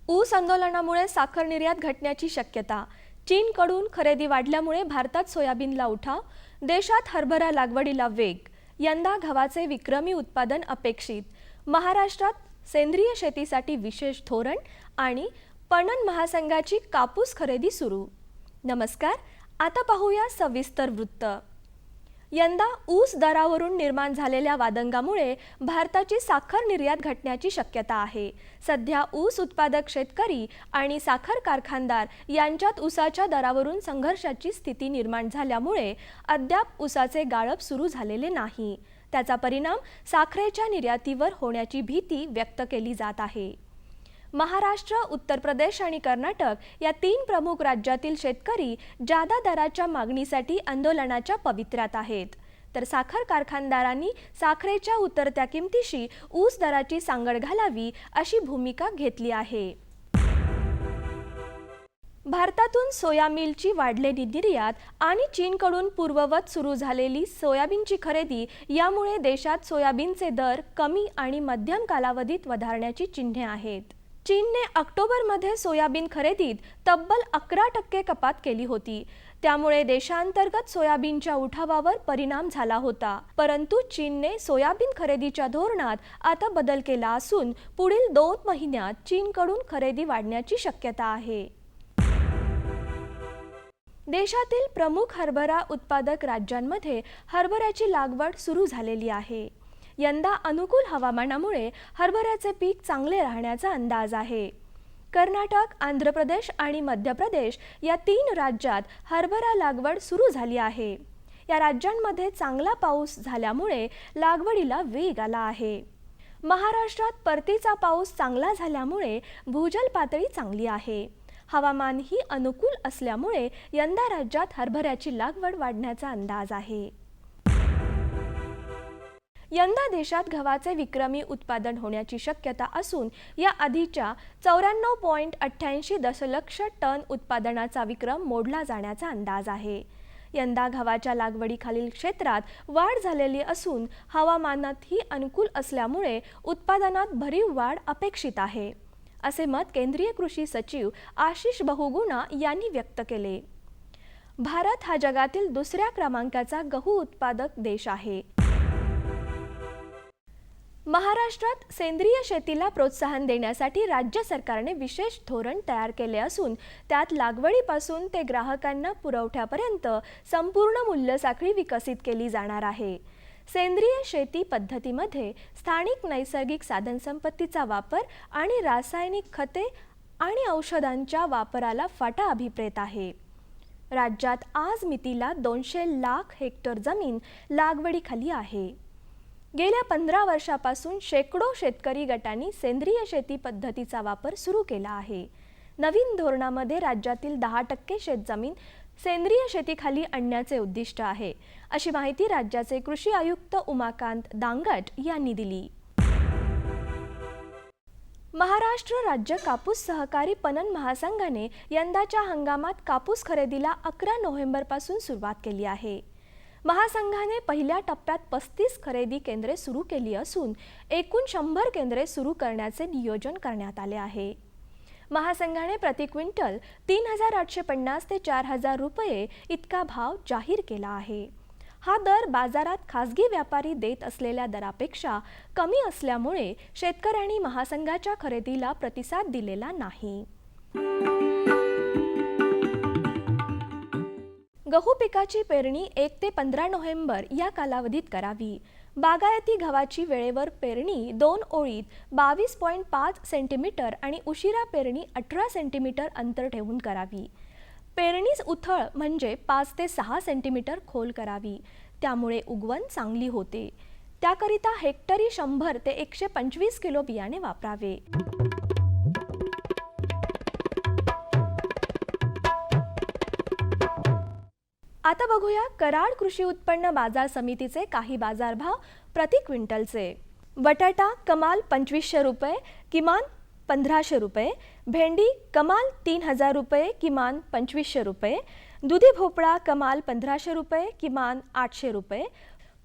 ऊस आंदोलनामुळे साखर निर्यात घटण्याची शक्यता. चीनकडून खरेदी वाढल्यामुळे भारतात सोयाबीनला उठाव. देशात हरभरा लागवडीला वेग. यंदा गव्हाचे विक्रमी उत्पादन अपेक्षित. महाराष्ट्रात सेंद्रिय शेतीसाठी विशेष धोरण आणि पणन महासंघाची कापूस खरेदी सुरू. नमस्कार, आता पाहूया सविस्तर वृत्त. यंदा ऊस दरावरून निर्माण झालेल्या वादंगामुळे भारताची साखर निर्यात घटण्याची शक्यता आहे. सध्या ऊस उत्पादक शेतकरी आणि साखर कारखानदार यांच्यात ऊसाच्या दरावरून संघर्षाची स्थिती निर्माण झाल्यामुळे अद्याप ऊसाचे गाळप सुरू झालेले नाही. त्याचा परिणाम साखरेच्या निर्यातीवर होण्याची भीती व्यक्त केली जात आहे. महाराष्ट्र, उत्तर प्रदेश आणि कर्नाटक या 3 प्रमुख राज्यातील शेतकरी जादा दराच्या मागणीसाठी आंदोलनाच्या पवित्र्यात आहेत. तर साखर कारखानदारांनी साखरेच्या उतरत्या किमतीशी ऊस दराची सांगड घालावी अशी भूमिका घेतली आहे. भारतातून सोया मिलची वाढलेली निर्यात आणि चीनकडून पूर्ववत सुरू झालेली सोयाबीनची खरेदी यामुळे देशात सोयाबीनचे दर कमी आणि मध्यम कालावधीत वधारण्याची चिन्हे आहेत. चीनने ऑक्टोबरमध्ये सोयाबीन खरेदीत तब्बल 11% कपात केली होती. त्यामुळे देशांतर्गत सोयाबीनच्या उठावावर परिणाम झाला होता. परंतु चीनने सोयाबीन खरेदीच्या धोरणात आता बदल केला असून पुढील 2 महिन्यात चीनकडून खरेदी वाढण्याची शक्यता आहे. देशातील प्रमुख हरभरा उत्पादक राज्यांमध्ये हरभऱ्याची लागवड सुरू झालेली आहे. यंदा अनुकूल हवामानामुळे हरभऱ्याचे पीक चांगले राहण्याचा अंदाज आहे. कर्नाटक, आंध्र प्रदेश आणि मध्य प्रदेश या 3 राज्यात हरभरा लागवड सुरू झाली आहे. या राज्यांमध्ये चांगला पाऊस झाल्यामुळे लागवडीला वेग आला आहे. महाराष्ट्रात परतीचा पाऊस चांगला झाल्यामुळे भूजल पातळी चांगली आहे. हवामानही अनुकूल असल्यामुळे यंदा राज्यात हरभऱ्याची लागवड वाढण्याचा अंदाज आहे. यंदा देशात गव्हाचे विक्रमी उत्पादन होण्याची शक्यता असून या आधीच्या 94.88 दशलक्ष टन उत्पादनाचा विक्रम मोडला जाण्याचा अंदाज आहे. यंदा गव्हाच्या लागवडीखालील क्षेत्रात वाढ झालेली असून हवामानातही अनुकूल असल्यामुळे उत्पादनात भरीव वाढ अपेक्षित आहे, असे मत केंद्रीय कृषी सचिव आशिष बहुगुणा यांनी व्यक्त केले. भारत हा जगातील दुसऱ्या क्रमांकाचा गहू उत्पादक देश आहे. महाराष्ट्रात सेंद्रिय शेतीला प्रोत्साहन देण्यासाठी राज्य सरकारने विशेष धोरण तयार केले असून त्यात लागवडीपासून ते ग्राहकांना पुरवठ्यापर्यंत संपूर्ण मूल्यसाखळी विकसित केली जाणार आहे. सेंद्रिय शेती पद्धतीमध्ये स्थानिक नैसर्गिक साधनसंपत्तीचा वापर आणि रासायनिक खते आणि औषधांच्या वापराला फाटा अभिप्रेत आहे. राज्यात आज मितीला 200 लाख हेक्टर जमीन लागवडीखाली आहे. गेल्या 15 वर्षापासून शेकडो शेतकरी गटांनी सेंद्रिय शेती पद्धतीचा वापर सुरू केला आहे. नवीन धोरणामध्ये राज्यातील 10% शेतजमीन सेंद्रिय शेतीखाली आणण्याचे उद्दिष्ट आहे, अशी माहिती राज्याचे कृषी आयुक्त उमाकांत दांगट यांनी दिली. महाराष्ट्र राज्य कापूस सहकारी पणन महासंघाने यंदाच्या हंगामात कापूस खरेदीला 11 नोव्हेंबरपासून सुरुवात केली आहे. महासंघाने पहिल्या टप्प्यात 35 खरेदी केंद्रे सुरू केली असून एकूण 100 केंद्रे सुरू करण्याचे नियोजन करण्यात आले आहे. महासंघाने प्रति क्विंटल 3850 ते 4000 रुपये इतका भाव जाहीर केला आहे. हा दर बाजारात खासगी व्यापारी देत असलेल्या दरापेक्षा कमी असल्यामुळे शेतकऱ्यांनी महासंघाच्या खरेदीला प्रतिसाद दिलेला नाही. गहू पिकाची पेरणी 1 ते 15 नोव्हेंबर या कालावधीत करावी. बागायती गव्हाची वेळेवर पेरणी 2 ओळीत 22.5 सेंटीमीटर आणि उशिरा पेरणी 18 सेंटीमीटर अंतर ठेवून करावी. पेरणीस उथळ म्हणजे 5 ते 6 सेंटीमीटर खोल करावी. त्यामुळे उगवण चांगली होते. त्याकरिता हेक्टरी 100 ते 125 किलो बियाणे वापरावे. आता बघूया कराड कृषी उत्पन्न बाजार समितीचे काही बाजारभाव प्रति क्विंटलचे. बटाटा कमाल 2500 रुपये, किमान 1500 रुपये. भेंडी कमाल 3000 रुपये, किमान 2500 रुपये. दुधी भोपळा कमाल 1500 रुपये, किमान 800 रुपये.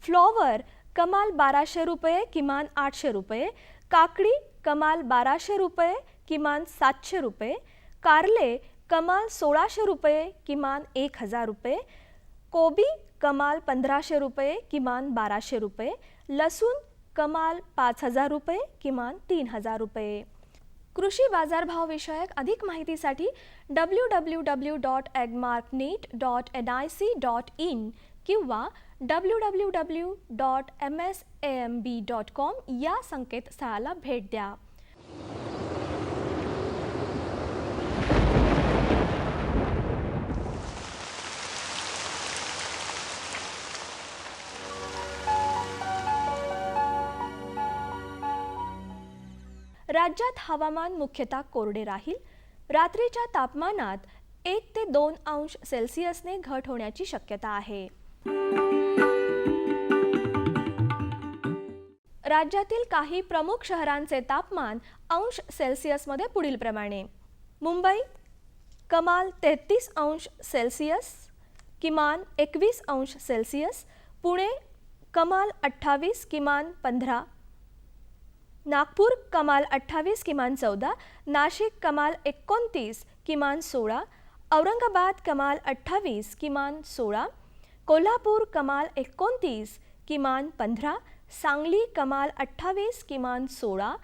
फ्लॉवर कमाल 1200 रुपये, किमान 800 रुपये. काकडी कमाल 1200 रुपये, किमान 700 रुपये, कारले कमाल 1600 रुपये किमान 1000 रुपये, कोबी कमाल 1500 रुपये किमान 1200 रुपये, लसूण कमाल 5000 रुपये किमान 3000 रुपये. कृषी बाजारभाव विषयक अधिक माहितीसाठी www.agmarknet.nic.in किंवा www.msamb.com या संकेतस्थळाला भेट द्या. राज्यात हवामान मुख्यतः कोरडे राहील. रात्रीच्या तापमानात 1 ते 2 अंश सेल्सिअसने घट होण्याची शक्यता आहे. राज्यातील काही प्रमुख शहरांचे तापमान अंश सेल्सिअसमध्ये पुढील प्रमाणे: मुंबई कमाल 33 अंश सेल्सिअस किमान 21 अंश सेल्सिअस, पुणे कमाल 28 किमान 15, नागपूर कमाल 28 किमान 14, नाशिक कमाल 29 किमान 16, औरंगाबाद कमाल 28 किमान 16, कोल्हापूर कमाल 29 किमान 15, सांगली कमाल 28 किमान 16,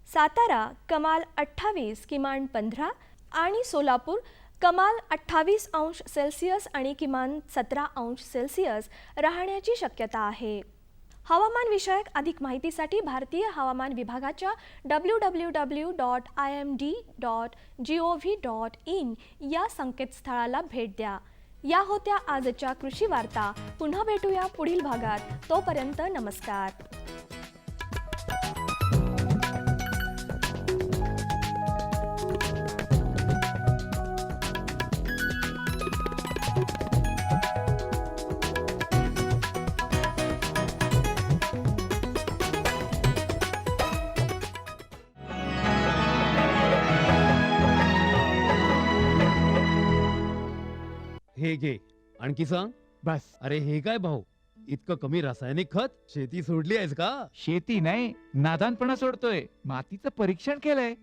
सातारा कमाल 28 किमान 15 आणि सोलापूर कमाल 28 अंश सेल्सिअस आणि किमान 17 अंश सेल्सिअस राहण्याची शक्यता आहे. हवामान विषयक अधिक माहितीसाठी भारतीय हवामान विभागाच्या www.imd.gov.in या संकेतस्थळाला भेट द्या. या होत्या आजच्या कृषी वार्ता. पुन्हा भेटूया पुढील भागात. तोपर्यंत नमस्कार. हे घे, आणखी सांग. बस. अरे हे काय भाऊ, इतकं कमी रासायनिक खत? शेती सोडली आहेस का? शेती नाही, नादानपणा सोडतोय. मातीचं परीक्षण केलंय.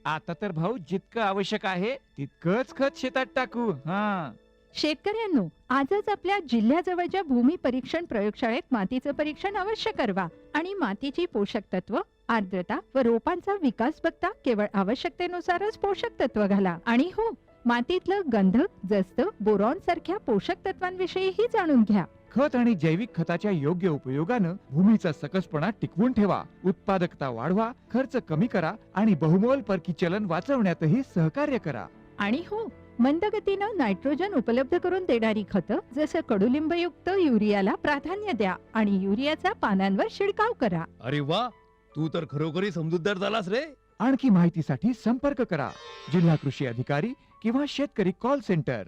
आता तर भाऊ जितकं आवश्यक आहे तितकंच खत शेतात टाकू. हा, शेतकऱ्यांनो, आजच आपल्या जिल्ह्याजवळच्या भूमी परीक्षण प्रयोगशाळेत मातीचं परीक्षण अवश्य करवा आणि मातीची पोषक तत्व, आर्द्रता व रोपांचा विकास बघता केवळ आवश्यकतेनुसारच पोषक तत्व घाला. आणि हो, मातीतलं गंधक, जस्त, बोरॉन सारख्या पोषक तत्वांविषयीही जाणून घ्या. खत आणि जैविक खताच्या योग्य उपयोगानं भूमीचा सकसपणा टिकवून ठेवा, उत्पादकता वाढवा, खर्च कमी करा आणि बहुमोल परकी चलन वाचवण्यातही सहकार्य करा. आणि हो, मंदगतीनं नायट्रोजन उपलब्ध करून देणारी खतं जसं कडुलिंबयुक्त युरियाला प्राधान्य द्या आणि युरियाचा पानांवर शिडकाव करा. अरे वा, तू तर खरोखरी समजूतदार झालास रे. आणखी माहितीसाठी संपर्क करा जिल्हा कृषी अधिकारी किंवा शेतकरी कॉल सेंटर.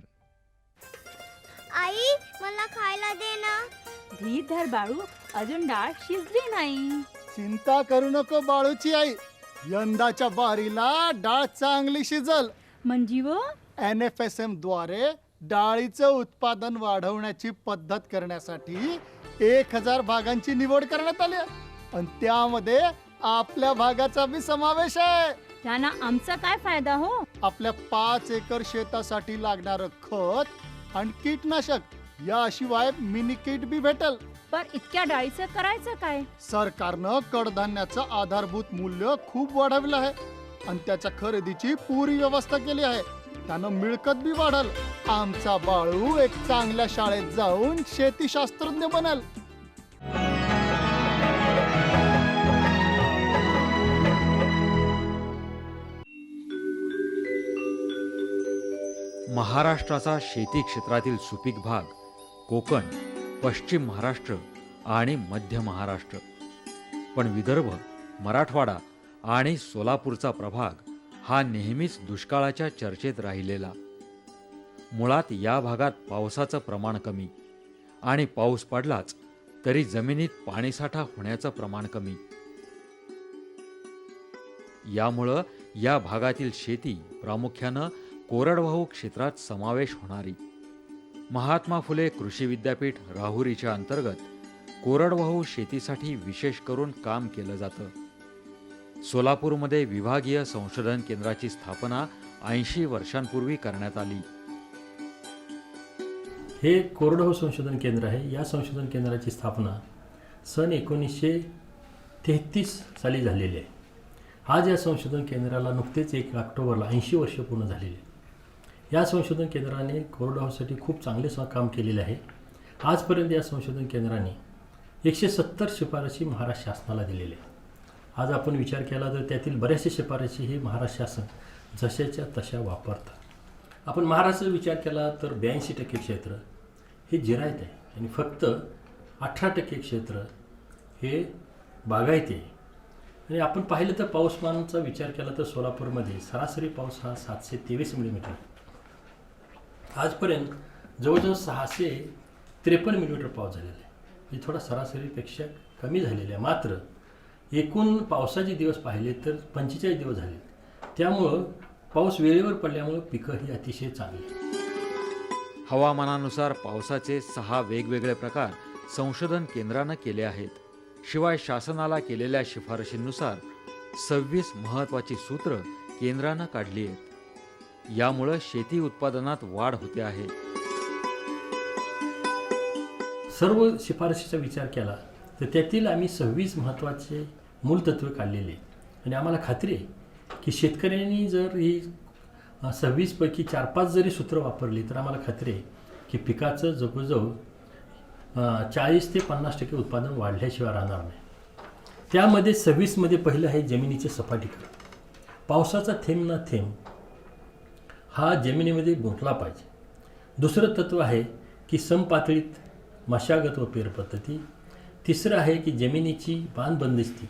आई, मला खायला दे ना. धीर धर बाळू, अजून डाळ शिजली नाही. चिंता करू नको बाळूची आई, यंदाच्या बारीला डाळ चांगली शिजल. म्हणजे व NFSM द्वारे डाळीचं उत्पादन वाढवण्याची पद्धत करण्यासाठी 1000 भागांची निवड करण्यात आली आणि त्यामध्ये आपल्या भागाचा बी समावेश आहे. त्यांना आमचा काय फायदा हो? आपल्या 5 एकर शेतासाठी लागणारं खत आणि कीटनाशक याशिवाय मिनी किट बी भेटल. पर इतक्या डाळीचं करायचं काय? सरकारनं कडधान्याचं आधारभूत मूल्य खूप वाढवलं आहे आणि त्याच्या खरेदीची पुरी व्यवस्था केली आहे. त्यानं मिळकत बी वाढल. आमचा बाळू एक चांगल्या शाळेत जाऊन शेतीशास्त्रज्ञ बनल. महाराष्ट्राचा शेती क्षेत्रातील सुपीक भाग कोकण, पश्चिम महाराष्ट्र आणि मध्य महाराष्ट्र, पण विदर्भ, मराठवाडा आणि सोलापूरचा प्रभाग हा नेहमीच दुष्काळाच्या चर्चेत राहिलेला. मुळात या भागात पावसाचं प्रमाण कमी आणि पाऊस पडलाच तरी जमिनीत पाणीसाठा होण्याचं प्रमाण कमी. यामुळं या भागातील शेती प्रामुख्यानं कोरडवाहू क्षेत्रात समावेश होणारी. महात्मा फुले कृषी विद्यापीठ राहुरीच्या अंतर्गत कोरडवाहू शेतीसाठी विशेष करून काम केलं जातं. सोलापूरमध्ये विभागीय संशोधन केंद्राची स्थापना 80 वर्षांपूर्वी करण्यात आली. हे कोरडवाहू संशोधन केंद्र आहे. या संशोधन केंद्राची स्थापना सन 1933 साली झालेली आहे. आज या संशोधन केंद्राला नुकतेच 1 ऑक्टोबरला 80 वर्ष पूर्ण झालेली आहे. या संशोधन केंद्राने कोरडवाहूसाठी खूप चांगले काम केलेले आहे. आजपर्यंत या संशोधन केंद्राने 170 शिफारशी महाराष्ट्र शासनाला दिलेल्या आहे. आज आपण विचार केला तर त्यातील बऱ्याचशा शिफारशी हे महाराष्ट्र शासन जशाच्या तशा वापरतात. आपण महाराष्ट्राचा विचार केला तर 82% क्षेत्र हे जिरायत आहे आणि फक्त 18% क्षेत्र हे बागायती आहे. आणि आपण पाहिलं तर पाऊसमानाचा विचार केला तर सोलापूरमध्ये सरासरी पाऊस हा 723 मिलीमीटर. आजपर्यंत जवळजवळ 653 मिलीमीटर पाऊस झालेला आहे. हे थोडा सरासरीपेक्षा कमी झालेला आहे. मात्र एकूण पावसाचे दिवस पाहिले तर 45 दिवस झाले. त्यामुळं पाऊस वेळेवर पडल्यामुळं पिकं ही अतिशय चांगली. हवामानानुसार पावसाचे 6 वेगवेगळे प्रकार संशोधन केंद्रानं केले आहेत. शिवाय शासनाला केलेल्या शिफारशींनुसार 26 महत्त्वाची सूत्र केंद्रानं काढली आहेत. यामुळं शेती उत्पादनात वाढ होते आहे. सर्व शिफारशीचा विचार केला तर त्यातील आम्ही 26 महत्त्वाचे मूलतत्त्वे काढलेले आहेत. आणि आम्हाला खात्री आहे की शेतकऱ्यांनी जर ही 26 पैकी 4-5 जरी सूत्र वापरली तर आम्हाला खात्री आहे की पिकाचं जवळजवळ 40 ते 50% उत्पादन वाढल्याशिवाय राहणार नाही. त्यामध्ये 26 मध्ये पहिलं आहे जमिनीचे सपाटीकरण. पावसाचा थेंब ना थेंब हा जमिनीमध्ये गुंतला पाहिजे. दुसरं तत्त्व आहे की समपातळीत मशागत व पेर पद्धती. तिसरं आहे की जमिनीची बांध बंदिस्ती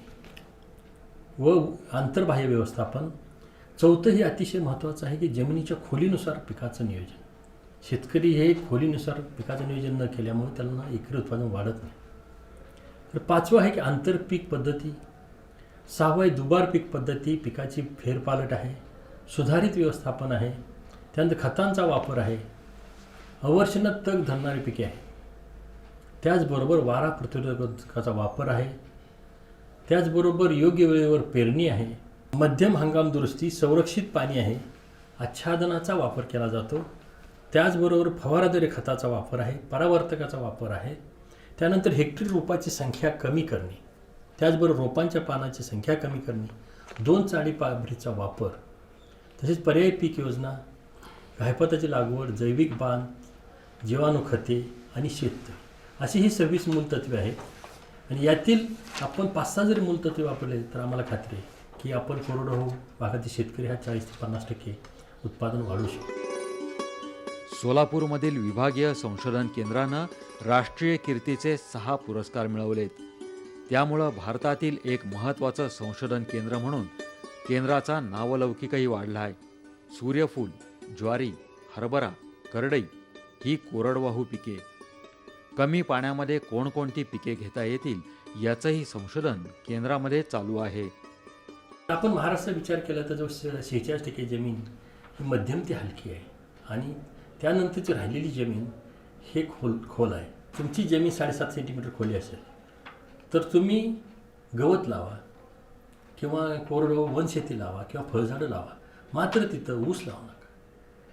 व आंतरबाह्य व्यवस्थापन. चौथं हे अतिशय महत्त्वाचं आहे की जमिनीच्या खोलीनुसार पिकाचं नियोजन. शेतकरी हे खोलीनुसार पिकाचं नियोजन न केल्यामुळे त्यांना एकरी उत्पादन वाढत नाही. तर 5वं आहे की आंतरपीक पद्धती. 6वं आहे दुबार पीक पद्धती. पिकाची फेरपालट आहे. सुधारित व्यवस्थापन आहे. त्यानंतर खतांचा वापर आहे. अवर्षणात तग धरणारी पिके आहे. त्याचबरोबर वारा प्रतिरोधकाचा वापर आहे. त्याचबरोबर योग्य वेळेवर पेरणी आहे. मध्यम हंगाम दुरुस्ती, संरक्षित पाणी आहे. आच्छादनाचा वापर केला जातो. त्याचबरोबर फवाराद्वारे खताचा वापर आहे. परावर्तकाचा वापर आहे. त्यानंतर हेक्टरी रोपाची संख्या कमी करणे. त्याचबरोबर रोपांच्या पानाची संख्या कमी करणे. 2 चाळी पाबरीचा वापर. तसेच पर्यायी पीक योजना, घायपताची लागवड, जैविक बांध, जीवाणू खते आणि शेततळे अशी ही 26 मूलतत्वे आहेत. आणि यातील आपण 5-6 जरी मूलतत्वे वापरले तर आम्हाला खात्री आहे की आपण कोरडवाहू भागातील शेतकरी हा 40 ते 50% उत्पादन वाढवू शकतो. सोलापूरमधील विभागीय संशोधन केंद्रानं राष्ट्रीय कीर्तीचे 6 पुरस्कार मिळवलेत. त्यामुळं भारतातील एक महत्त्वाचं संशोधन केंद्र म्हणून केंद्राचा नावलौकिकही वाढला आहे. सूर्यफूल, ज्वारी, हरभरा, करडई ही कोरडवाहू पिके. कमी पाण्यामध्ये कोणकोणती पिके घेता येतील याचंही संशोधन केंद्रामध्ये चालू आहे. आपण महाराष्ट्राचा विचार केला तर जवळ 46% जमीन ही मध्यम ते हलकी आहे. आणि त्यानंतरची राहिलेली जमीन हे खोल आहे. तुमची जमीन 7.5 सेंटीमीटर खोली असेल तर तुम्ही गवत लावा किंवा कोरडवाहू वनशेती लावा किंवा फळझाडं लावा. मात्र तिथं ऊस लावू नका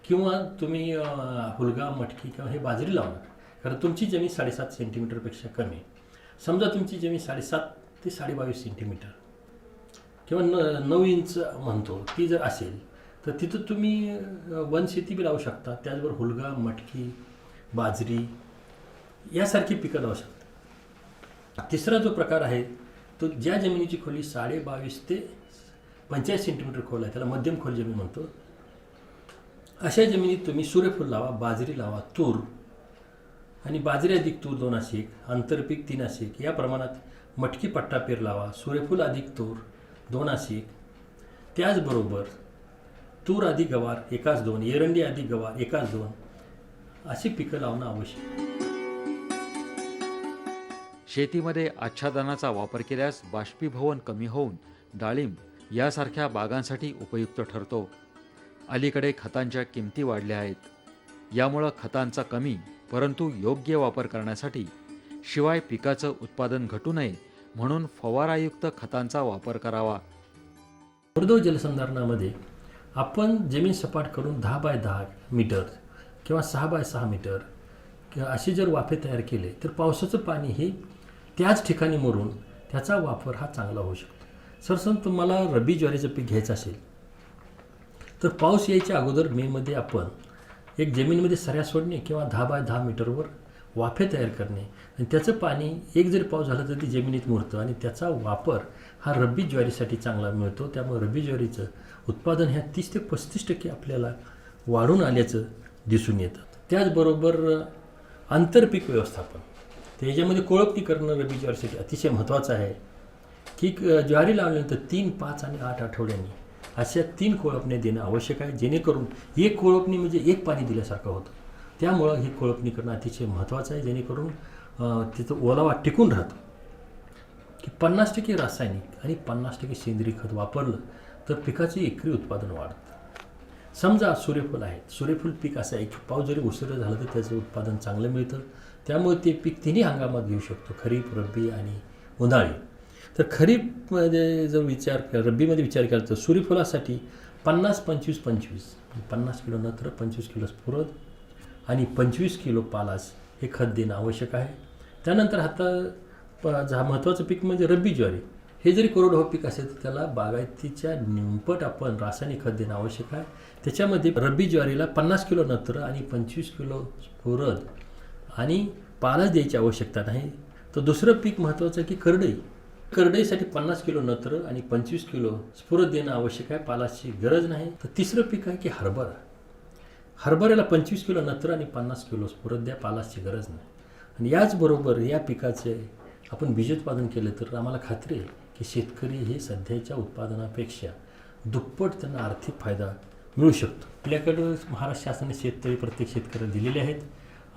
किंवा तुम्ही हुलगा, मटकी किंवा हे बाजरी लावू नका. कारण तुमची जमीन 7.5 सेंटीमीटरपेक्षा कमी आहे. समजा तुमची जमीन 7.5 ते 22.5 सेंटीमीटर किंवा 9 इंच म्हणतो ती जर असेल तर तिथं तुम्ही वनशेती बी लावू शकता. त्याचबरोबर हुलगा, मटकी, बाजरी यासारखी पिकं लावू शकता. तिसरा जो प्रकार आहे तो ज्या जमिनीची खोली 22.5 ते 45 सेंटीमीटर खोल आहे त्याला मध्यम खोल जमीन म्हणतो. अशा जमिनीत तुम्ही सूर्यफूल लावा, बाजरी लावा, तूर आणि बाजरी अधिक तूर 2 आशिक, आंतरपीक 3 आशिक या प्रमाणात मटकी पट्टा पेर लावा. सूर्यफूल अधिक तूर 2 आशिक. त्याचबरोबर तूर अधिक गवार 1-2, एरंडी अधिक गवार 1-2 अशी पिकं लावणं आवश्यक. शेतीमध्ये आच्छादनाचा वापर केल्यास बाष्पीभवन कमी होऊन डाळिंब यासारख्या बागांसाठी उपयुक्त ठरतो. अलीकडे खतांच्या किमती वाढल्या आहेत. यामुळं खतांचा कमी परंतु योग्य वापर करण्यासाठी शिवाय पिकाचं उत्पादन घटू नये म्हणून फवारायुक्त खतांचा वापर करावा. मृदू जलसंधारणामध्ये आपण जमीन सपाट करून 10 बाय 10 मीटर किंवा 6 बाय 6 मीटर किंवा असे जर वाफे तयार केले तर पावसाचं पाणी हे त्याच ठिकाणी मुरून त्याचा वापर हा चांगला होऊ शकतो. सरसम तुम्हाला रब्बी ज्वारीचं पीक घ्यायचं असेल तर पाऊस यायच्या अगोदर मेमध्ये आपण एक जमिनीमध्ये सऱ्या सोडणे किंवा 10 बाय 10 मीटरवर वाफे तयार करणे आणि त्याचं पाणी एक जरी पाऊस झाला तर ती जमिनीत मुरतं आणि त्याचा वापर हा रब्बी ज्वारीसाठी चांगला मिळतो. त्यामुळे रब्बी ज्वारीचं उत्पादन ह्या 30 ते 35% आपल्याला वाढून आल्याचं दिसून येतं. त्याचबरोबर आंतरपीक व्यवस्थापन तर याच्यामध्ये कोळपणी करणं रब्बी ज्वारीसाठी अतिशय महत्त्वाचं आहे की ज्वारी लावल्यानंतर 3, 5 आणि 8 आठवड्यांनी अशा 3 कोळपण्या देणं आवश्यक आहे, जेणेकरून एक कोळपणी म्हणजे एक पाणी दिल्यासारखं होतं. त्यामुळं ही कोळपणी करणं अतिशय महत्त्वाचं आहे, जेणेकरून तिथं ओलावा टिकून राहतो. की 50% रासायनिक आणि 50% सेंद्रिय खत वापरलं तर पिकाचे एकरी उत्पादन वाढतं. समजा सूर्यफूल आहे, सूर्यफूल पीक असं आहे की पाऊस जरी उशिरा झाला तर त्याचं उत्पादन चांगलं मिळतं. त्यामुळे ते पीक तिन्ही हंगामात घेऊ शकतो, खरीप, रब्बी आणि उन्हाळी. तर खरीपमध्ये जर रब्बीमध्ये विचार केला तर सूर्यफुलासाठी 50-25-25 50 किलो नत्र, 25 किलो स्फुरद आणि 25 किलो पालास हे खत देणं आवश्यक आहे. त्यानंतर आता महत्त्वाचं पीक म्हणजे रब्बी ज्वारी. हे जरी कोरडवाहू पीक असेल तर त्याला बागायतीच्या निमपट आपण रासायनिक खत देणं आवश्यक आहे. त्याच्यामध्ये रब्बी ज्वारीला 50 किलो नत्र आणि 25 किलो स्फुरद आणि पालास द्यायची आवश्यकता नाही. तर दुसरं पीक महत्त्वाचं आहे की करडई. करडईसाठी 50 किलो नत्र आणि 25 किलो स्फुरद देणं आवश्यक आहे, पालासची गरज नाही. तर तिसरं पीक आहे की हरभरा. हरभऱ्याला 25 किलो नत्र आणि 50 किलो स्फुरद द्या, पालासची गरज नाही. आणि याचबरोबर या पिकाचे आपण बीजोत्पादन केलं तर आम्हाला खात्री आहे की शेतकरी हे सध्याच्या उत्पादनापेक्षा दुप्पट त्यांना आर्थिक फायदा मिळू शकतो. आपल्याकडं महाराष्ट्र शासनाने शेततळी प्रत्येक शेतकऱ्याला दिलेले आहेत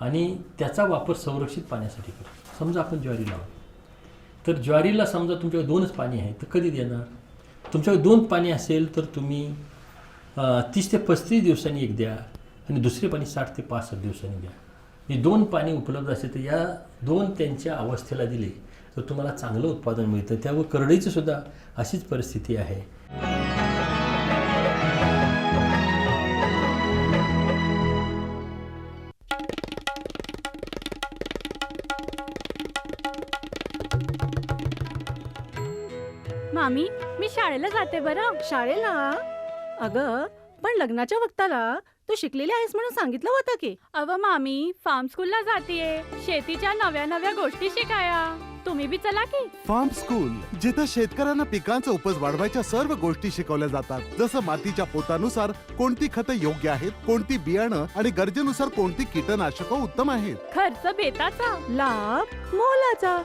आणि त्याचा वापर संरक्षित पाण्यासाठी करतो. समजा आपण ज्वारी लावतो तर ज्वारीला समजा तुमच्याकडे 2च पाणी आहे तर कधी देणार? तुमच्याकडे 2 पाणी असेल तर तुम्ही 30 ते 35 दिवसांनी एक द्या आणि दुसरे पाणी 60 ते 65 दिवसांनी द्या. हे 2 पाणी उपलब्ध असेल तर या 2 त्यांच्या अवस्थेला दिले तर तुम्हाला चांगलं उत्पादन मिळतं. त्यावर करडईचं सुद्धा अशीच परिस्थिती आहे. मामी, मी शाळेला जाते बरं. शाळेला? अगं पण लग्नाच्या वक्ताला तू शिकलेली आहेस म्हणून सांगितलं होतं की. अव मामी, फार्म स्कूलला जातीये शेतीच्या नव्या नव्या गोष्टी शिकाया. तुम्ही बी चला की. फार्म स्कूल, जिथे शेतकऱ्यांना पिकांचा उपज वाढवायच्या सर्व गोष्टी शिकवल्या जातात. जसं मातीच्या पोतानुसार कोणती खतं योग्य आहेत, कोणती बियाणं आणि गरजेनुसार कोणती कीटकनाशकं उत्तम आहेत. खर्च बेताचा, लाभ मोलाचा.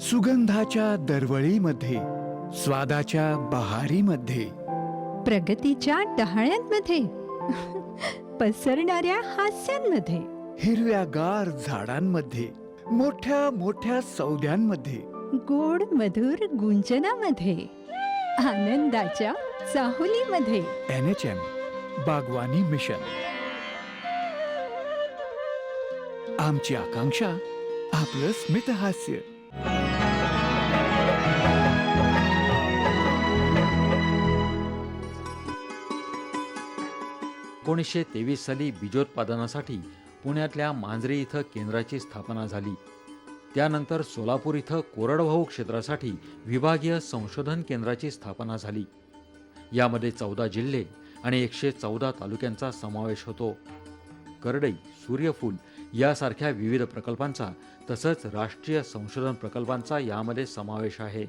सुगंधाच्या दरवळीमध्ये, स्वादाच्या बहारीमध्ये, प्रगतीच्या डहाळ्यांमध्ये पसरणाऱ्या हास्यांमध्ये, हिरव्यागार झाडांमध्ये, मोठ्या मोठ्या सौद्यांमध्ये, गोड मधुर गुंजनामध्ये, आनंदाच्या चाहुलीमध्ये. NHM बागवानी मिशन. आमची आकांक्षा आपलं स्मितहास्य. 1923 साली बीजोत्पादनासाठी पुण्यातल्या मांजरी इथं केंद्राची स्थापना झाली. त्यानंतर सोलापूर इथं कोरडवाहू क्षेत्रासाठी विभागीय संशोधन केंद्राची स्थापना झाली. यामध्ये 14 जिल्हे आणि 114 तालुक्यांचा समावेश होतो. करडई, सूर्यफूल यासारख्या विविध प्रकल्पांचा तसंच राष्ट्रीय संशोधन प्रकल्पांचा यामध्ये समावेश आहे.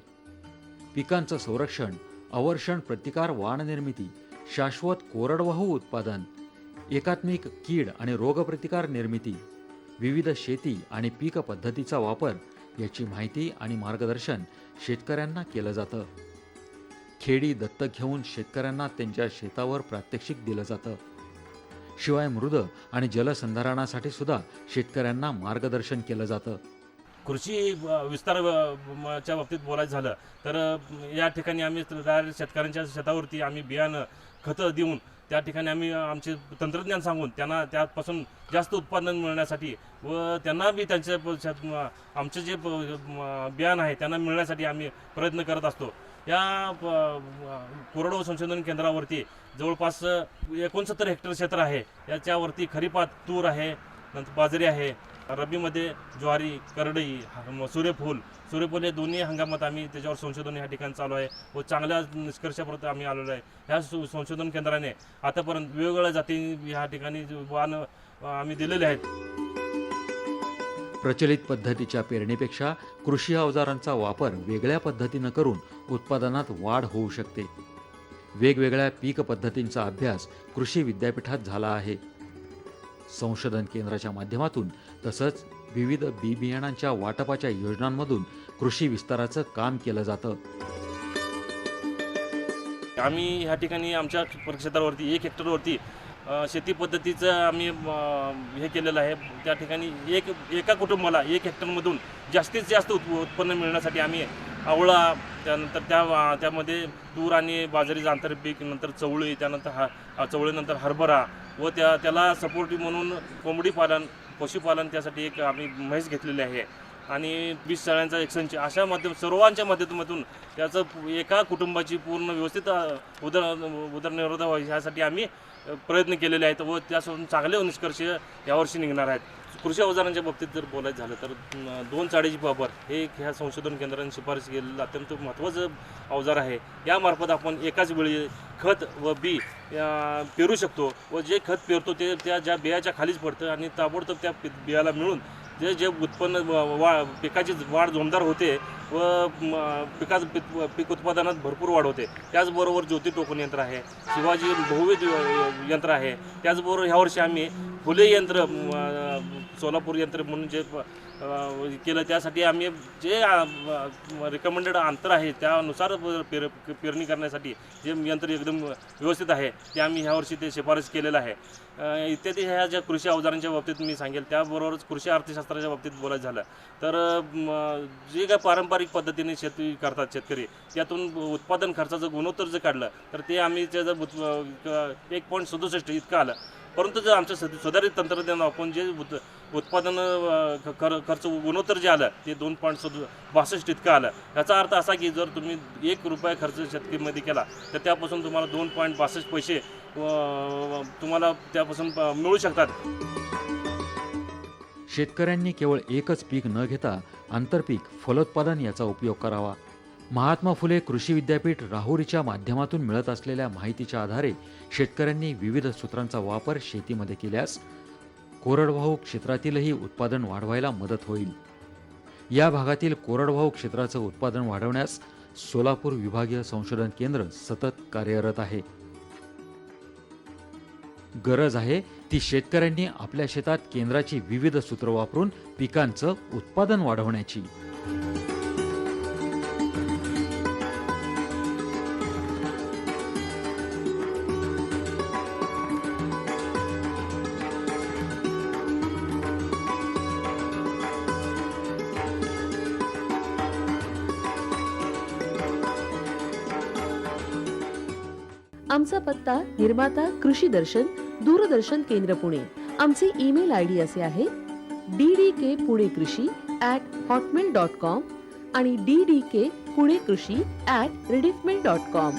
पिकांचं संरक्षण, अवर्षण प्रतिकार, वाण निर्मिती, शाश्वत कोरडवाहू उत्पादन, एकात्मिक कीड आणि रोगप्रतिकार निर्मिती, विविध शेती आणि पीक पद्धतीचा वापर याची माहिती आणि मार्गदर्शन शेतकऱ्यांना केलं जातं. खेडी दत्तक घेऊन शेतकऱ्यांना त्यांच्या शेतावर प्रात्यक्षिक दिलं जातं. शिवाय मृद आणि जलसंधारणासाठी सुद्धा शेतकऱ्यांना मार्गदर्शन केलं जातं. कृषी विस्तार च्या बाबतीत बोलायचं झालं तर या ठिकाणी आम्ही डायरेक्ट शेतकऱ्यांच्या शेतावरती आम्ही बियाणं खतं देऊन त्या ठिकाणी आम्ही आमचे तंत्रज्ञान सांगून त्यांना त्यापासून जास्त उत्पादन मिळण्यासाठी व त्यांना बी त्यांच्या आमचे जे बियाणं आहे त्यांना मिळण्यासाठी आम्ही प्रयत्न करत असतो. या कोरडवाहू संशोधन केंद्रावरती जवळपास 69 हेक्टर क्षेत्र आहे. याच्यावरती खरीपात तूर आहे, नंतर बाजरी आहे, रब्बीमध्ये ज्वारी, करडई, सूर्यफूल हे दोन्ही हंगामात आम्ही त्याच्यावर संशोधन या ठिकाणी चालू आहे व चांगल्या निष्कर्षापर्यंत आम्ही आलेलो आहे. ह्या संशोधन केंद्राने आतापर्यंत वेगवेगळ्या जाती ह्या ठिकाणी वाण आम्ही दिलेले आहेत. प्रचलित पद्धतीच्या पेरणीपेक्षा कृषी अवजारांचा वापर वेगळ्या पद्धतीनं करून उत्पादनात वाढ होऊ शकते. वेगवेगळ्या पीक पद्धतींचा अभ्यास कृषी विद्यापीठात झाला आहे. संशोधन केंद्राच्या माध्यमातून तसंच विविध बी बियाणांच्या वाटपाच्या योजनांमधून कृषी विस्ताराचं काम केलं जातं. आम्ही ह्या ठिकाणी आमच्या परिक्षेत्रावरती 1 हेक्टरवरती शेती पद्धतीचं आम्ही हे केलेलं आहे. त्या ठिकाणी एका कुटुंबाला 1 हेक्टरमधून जास्तीत जास्त उत्पन्न मिळण्यासाठी आम्ही आवळा, त्यानंतर त्यामध्ये तूर आणि बाजरीचं आंतरपीक, नंतर चवळी, त्यानंतर चवळीनंतर हरभरा व त्याला सपोर्टिव्ह म्हणून कोंबडी पालन, पशुपालन त्यासाठी एक आम्ही म्हैस घेतलेली आहे आणि 20 शेळ्यांचा एक संच अशा सर्वांच्या माध्यमातून त्याचं एका कुटुंबाची पूर्ण व्यवस्थित उदरनिर्वाह व्हावी ह्यासाठी आम्ही प्रयत्न केलेले आहेत व त्यापासून चांगले निष्कर्ष यावर्षी निघणार आहेत. कृषी अवजारांच्या बाबतीत जर बोलायचं झालं तर 2 चाळीची वापर हे ह्या संशोधन केंद्राने शिफारस केलेलं अत्यंत महत्त्वाचं अवजार आहे. यामार्फत आपण एकाच वेळी खत व बी पेरू शकतो व जे खत पेरतो ते त्या ज्या बियाच्या खालीच पडतं आणि ताबडतोब त्या बियाला मिळून जे उत्पन्न पिकाची वाढ जोमदार होते व पीक उत्पादनात भरपूर वाढ होते. त्याचबरोबर ज्योती टोकन यंत्र आहे, शिवाजी बहुविध यंत्र आहे. त्याचबरोबर ह्यावर्षी आम्ही फुले यंत्र, सोलापूर यंत्र म्हणून जे केलं त्यासाठी आम्ही जे रिकमेंडेड अंतर आहे त्यानुसार पेरणी करण्यासाठी जे यंत्र एकदम व्यवस्थित आहे ते आम्ही ह्यावर्षी ते शिफारस केलेलं आहे. इत्यादी ह्या ज्या कृषी अवजारांच्या बाबतीत मी सांगेल. त्याबरोबरच कृषी अर्थशास्त्राच्या बाबतीत बोलायचं झालं तर जे काय पारंपरिक पद्धतीने शेती करतात शेतकरी त्यातून उत्पादन खर्चाचं गुणोत्तर जर काढलं तर ते आम्ही त्याचं 1.67 इतकं आलं. परंतु जर आमचं सुधारित तंत्रज्ञान वापरून जे उत्पादन खर्च गुणोत्तर जे आलं ते 2.62 इतकं आलं. याचा अर्थ असा की जर तुम्ही ₹1 खर्च शेतकरीमध्ये केला तर त्यापासून तुम्हाला 2.62 पैसे तुम्हाला त्यापासून मिळू शकतात. शेतकऱ्यांनी केवळ एकच पीक न घेता आंतरपीक, फलोत्पादन याचा उपयोग करावा. महात्मा फुले कृषी विद्यापीठ राहुरीच्या माध्यमातून मिळत असलेल्या माहितीच्या आधारे शेतकऱ्यांनी विविध सूत्रांचा वापर शेतीमध्ये केल्यास कोरडवाहू क्षेत्रातीलही उत्पादन वाढवायला मदत होईल. या भागातील कोरडवाहू क्षेत्राचं उत्पादन वाढवण्यास सोलापूर विभागीय संशोधन केंद्र सतत कार्यरत आहे. गरज आहे ती शेतकऱ्यांनी आपल्या शेतात केंद्राची विविध सूत्र वापरून पिकांचं उत्पादन वाढवण्याची. आमचा पत्ता निर्माता कृषी दर्शन, दूरदर्शन केंद्र पुणे. आमचे ईमेल ID असे आहे ddkpuneकृषी@hotmail.com आणि ddkpuneकृषी@rediffmail.com.